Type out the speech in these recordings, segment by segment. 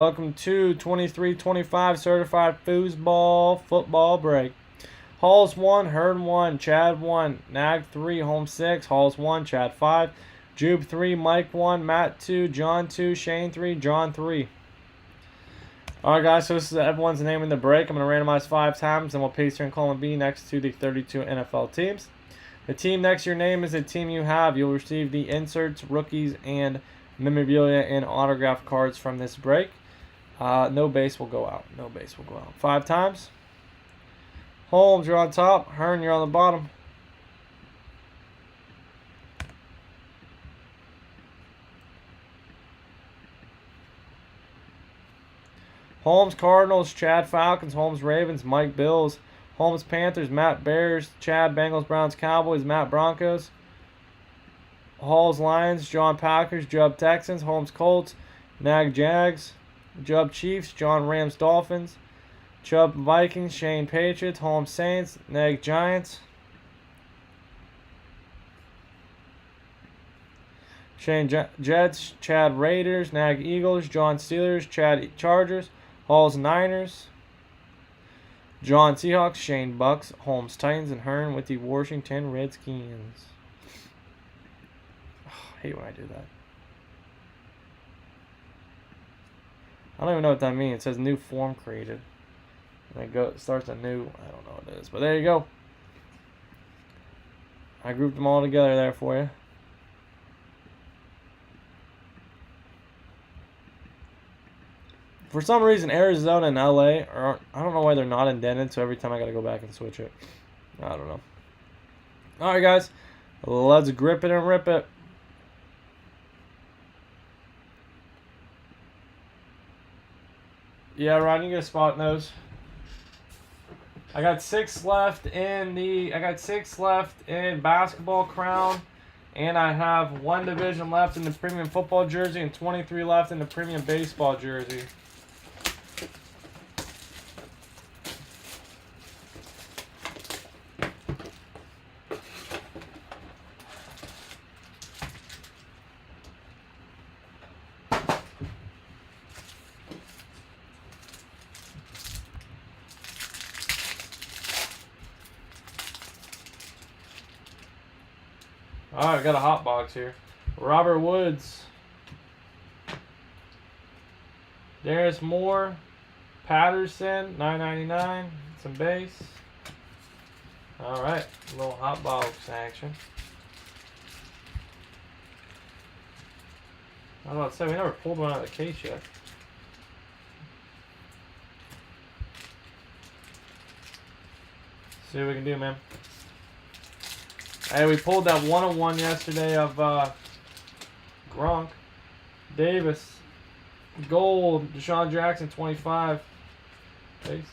Welcome to 23-25 Certified Football Break. Halls 1, Hearn 1, Chad 1, Nag 3, Holmes 6, Halls 1, Chad 5, Jube 3, Mike 1, Matt 2, John 2, Shane 3, John 3. Alright guys, so this is everyone's name in the break. I'm going to randomize 5 times and we'll paste here in column B next to the 32 NFL teams. The team next to your name is the team you have. You'll receive the inserts, rookies, and memorabilia and autograph cards from this break. No base will go out. 5 times. Holmes, you're on top. Hearn, you're on the bottom. Holmes, Cardinals. Chad, Falcons. Holmes, Ravens. Mike, Bills. Holmes, Panthers. Matt, Bears. Chad, Bengals, Browns, Cowboys. Matt, Broncos. Halls, Lions. John, Packers. Jub, Texans. Holmes, Colts. Nag, Jags. Jub, Chiefs. John, Rams, Dolphins. Chubb, Vikings. Shane, Patriots. Holmes, Saints. Nag, Giants. Shane, Jets. Chad, Raiders. Nag, Eagles. John, Steelers. Chad, Chargers. Halls, Niners. John, Seahawks. Shane, Bucks. Holmes, Titans. And Hearn with the Washington Redskins. Oh, I hate when I do that. I don't even know what that means. It says new form created. And it starts a new, I don't know what it is. But there you go. I grouped them all together there for you. For some reason, Arizona and LA are, I don't know why they're not indented, so every time I gotta go back and switch it. I don't know. Alright guys, let's grip it and rip it. Yeah, Ron, you get a spot in those. I got 6 left in basketball crown, and I have 1 division left in the premium football jersey and 23 left in the premium baseball jersey. Alright, I got a hot box here. Robert Woods. Darius Moore. Patterson, $9.99. Some base. Alright, a little hot box action. I was about to say, we never pulled one out of the case yet. See what we can do, man. Hey, we pulled that 101 yesterday of Gronk. Davis. Gold. Deshaun Jackson, 25. Base.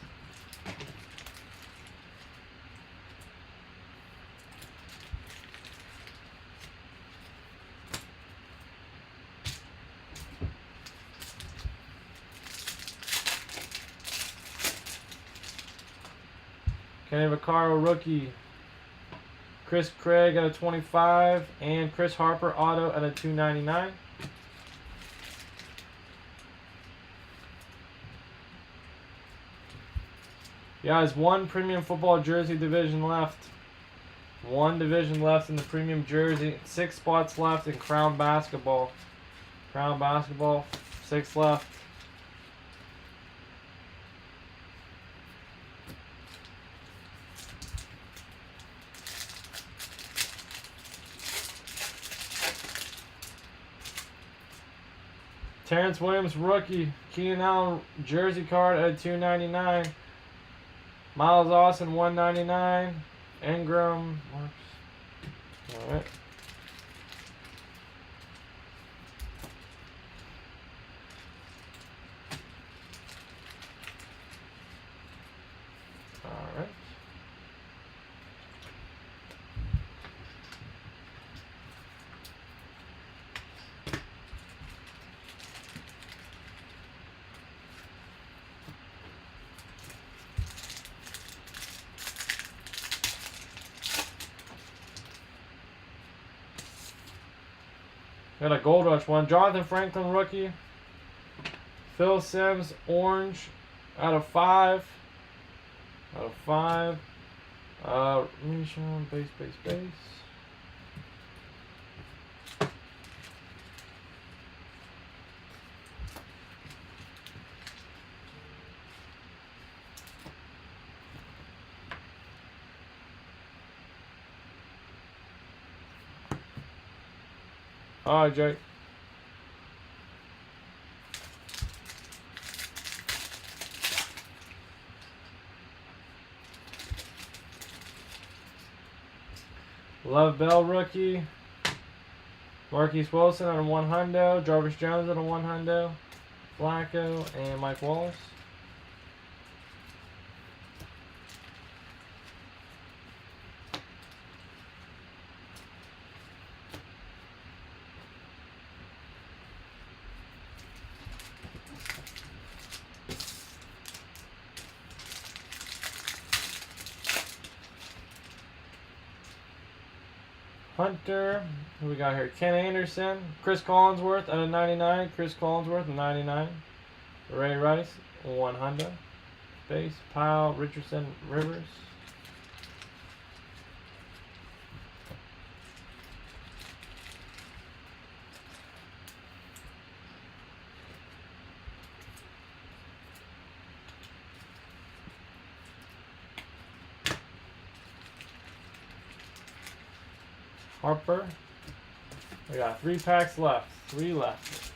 Kenny Vaccaro, rookie. Chris Craig at a 25, and Chris Harper auto at a 299. Guys, 1 premium football jersey division left. 1 division left in the premium jersey. 6 spots left in Crown Basketball. Crown Basketball, 6 left. Terrence Williams, rookie. Keenan Allen, jersey card at $2.99. Miles Austin, $1.99. Ingram works. All right. All right. Got a Gold Rush one. Jonathan Franklin, rookie. Phil Simms, orange, out of 5. Out of 5. Rishon, base. All right, Jake. Love Bell rookie. Marquise Wilson on a 1 hundo. Jarvis Jones on a 1 hundo. Flacco and Mike Wallace. Hunter, who we got here? Ken Anderson, Chris Collinsworth out of 99. Chris Collinsworth, 99. Ray Rice, 1 hundo. Base, Powell, Richardson, Rivers. Harper. We got 3 packs left. 3 left.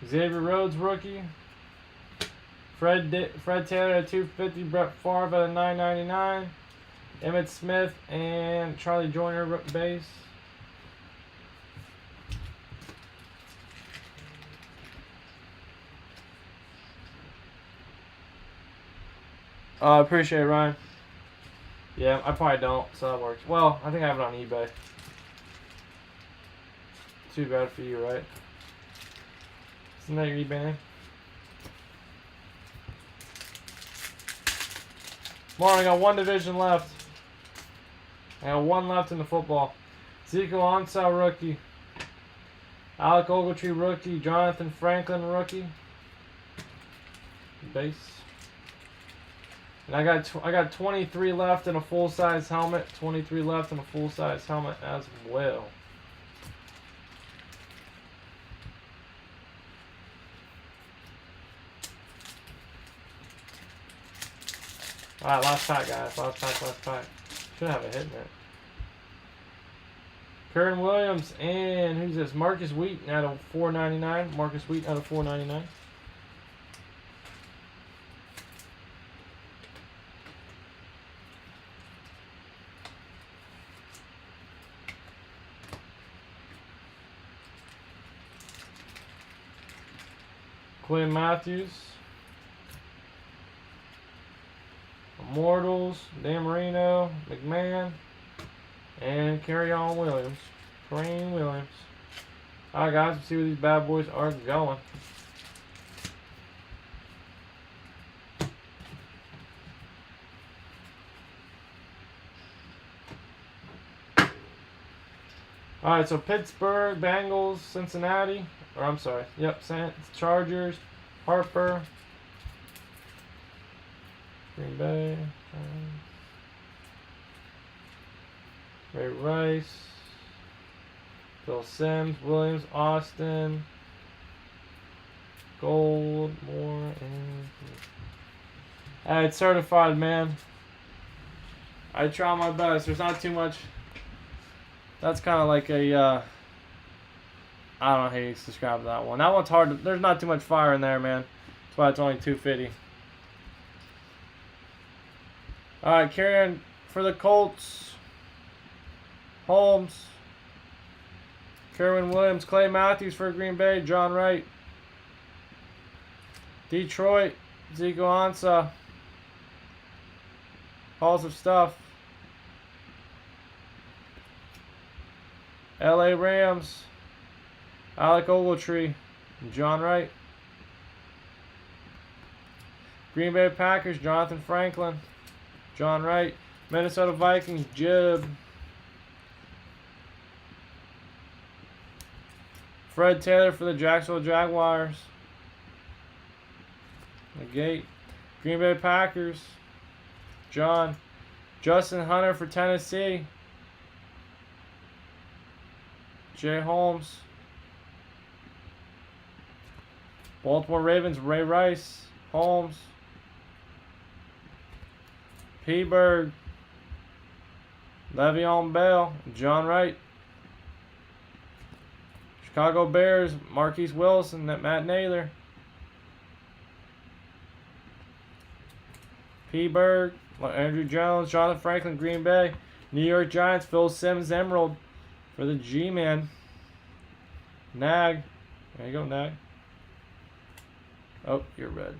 Xavier Rhodes rookie. Fred Taylor at 250. Brett Favre at a 999. Emmitt Smith and Charlie Joyner base. I appreciate it, Ryan. Yeah, I probably don't, so that works. Well, I think I have it on eBay. Too bad for you, right? Isn't that your eBay name? More, I got 1 division left. I got 1 left in the football. Ezekiel Ansah rookie. Alec Ogletree rookie. Jonathan Franklin rookie. Base. And I got 23 left in a full-size helmet. 23 left in a full-size helmet as well. Alright, last pack, guys. Last pack. Should have a hit in it. Curran Williams and who's this? Marcus Wheaton out of 499. Marcus Wheaton out of 499. Clay Matthews. Immortals, Dan Marino, McMahon, and Kerryon Williams. Kareem Williams. Alright guys, let's see where these bad boys are going. Alright, so Pittsburgh, Bengals, Cincinnati, or I'm sorry, yep, Chargers, Harper, Green Bay, Ray Rice, Phil Simms, Williams, Austin, Gold, Moore, and it's certified, man. I try my best. There's not too much. That's kind of like a, I don't know how you describe that one. That one's hard. There's not too much fire in there, man. That's why it's only $250. All right, carrying for the Colts. Holmes. Kerwin Williams. Clay Matthews for Green Bay. John Wright. Detroit. Ezekiel Ansah. Halls of Stuff. LA Rams. Alec Ogletree. John Wright. Green Bay Packers. Jonathan Franklin. John Wright. Minnesota Vikings. Jib. Fred Taylor for the Jacksonville Jaguars. The gate. Green Bay Packers. John. Justin Hunter for Tennessee. Jay Holmes. Baltimore Ravens, Ray Rice. Holmes. P. Berg. Le'Veon Bell. John Wright. Chicago Bears, Marquise Wilson, Matt Naylor. P. Berg, Andrew Jones, Jonathan Franklin, Green Bay. New York Giants, Phil Simms, Emerald for the G-Man. Nag. There you go, Nag. Oh, you're red.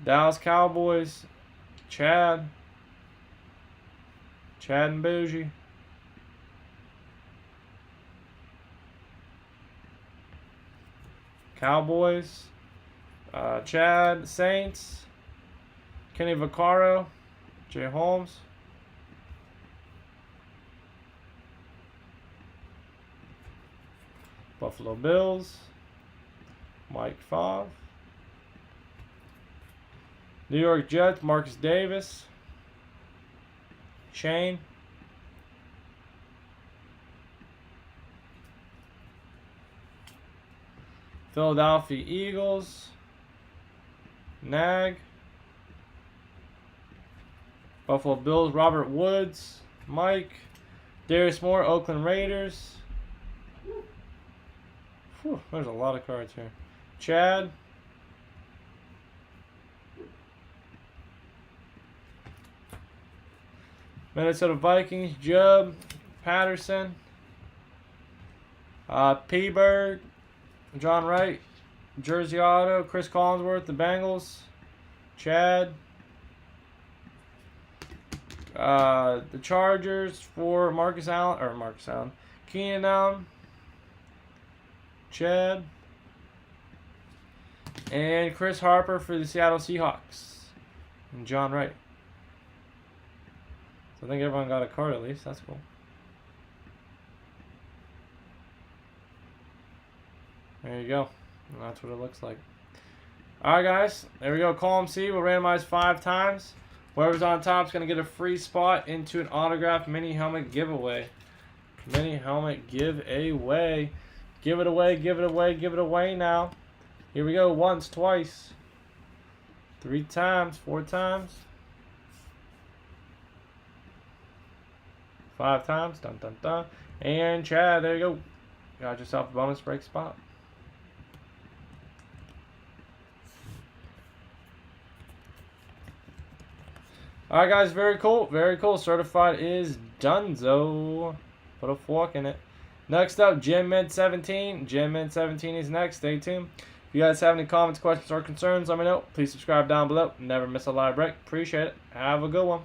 Dallas Cowboys, Chad. Chad and Bougie. Cowboys, Chad, Saints, Kenny Vaccaro, Jay Holmes, Buffalo Bills, Mike Favre, New York Jets, Marcus Davis, Shane, Philadelphia Eagles, Nag, Buffalo Bills, Robert Woods, Mike, Darius Moore, Oakland Raiders. Whew, there's a lot of cards here. Chad, Minnesota Vikings, Jubb, Patterson, P. Berg, John Wright, Jersey Auto, Chris Collinsworth, the Bengals, Chad, the Chargers for Marcus Allen, Keenan Allen, Chad, and Chris Harper for the Seattle Seahawks, and John Wright. So I think everyone got a card at least. That's cool. There you go. And that's what it looks like. Alright, guys. There we go. Column C. We'll randomize 5 times. Whoever's on top is going to get a free spot into an autographed mini helmet giveaway. Mini helmet giveaway. Give it away, give it away, give it away now. Here we go. Once, twice, 3 times, 4 times, 5 times. Dun, dun, dun. And Chad, there you go. Got yourself a bonus break spot. Alright, guys, very cool. Very cool. Certified is Dunzo. Put a fork in it. Next up, Jim Mint 17. Jim Mint 17 is next. Stay tuned. If you guys have any comments, questions, or concerns, let me know. Please subscribe down below. Never miss a live break. Appreciate it. Have a good one.